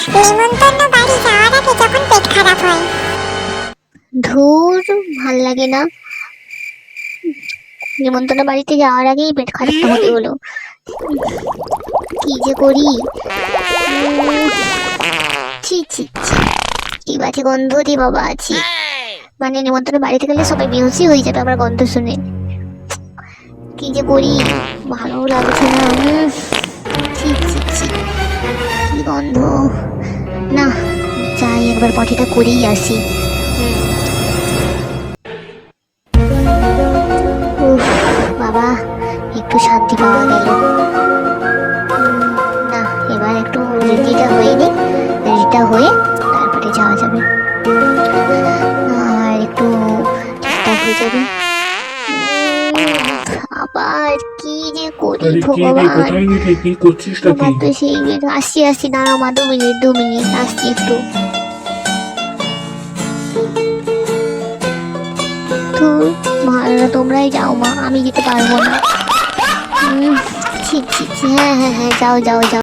নেমন্তন্ন বাড়ি যাওয়ার আগে যখন পেট খারাপ হয়। ধুর, ভাল লাগে না। নিমন্ত্রণ বাড়িতে যাওয়ার আগেই পেট খারাপটা হতে হলো। কি যে করি। ছি ছি ছি, কি বাজে গন্ধ রে বাবা। ছি, মানে নিমন্ত্রণ বাড়িতে গেলে সবাই বেহুশই হয়ে যাবে আমার গন্ধ শুনে। কি যে করি, ভালো লাগছে না। ছি ছি ছি, কি গন্ধ। না, যাই একবার পটিটা করেই আসি। উফ বাবা, একটু শান্তি পাওয়া গেল। না, এবার একটু রেডিটা হয়ে নি, রেডিটা হয়ে তারপরে যাওয়া যাবে। আর একটু ঠিকঠাক হয়ে যাবে। আবার কি যে করি আরে কি রে, ভগবান। কোথায় গেলি? কি করছিসটা কি? আমার তো সেই আসছি আসছি, দাঁড়াও মা, 2 মিনিট আসছি একটু। ধুর, ভালো না, তোমরাই যাও মা, আমি যেতে পারবো না। ছি ছি ছি, হ্যাঁ হ্যাঁ হ্যাঁ, যাও যাও যাও।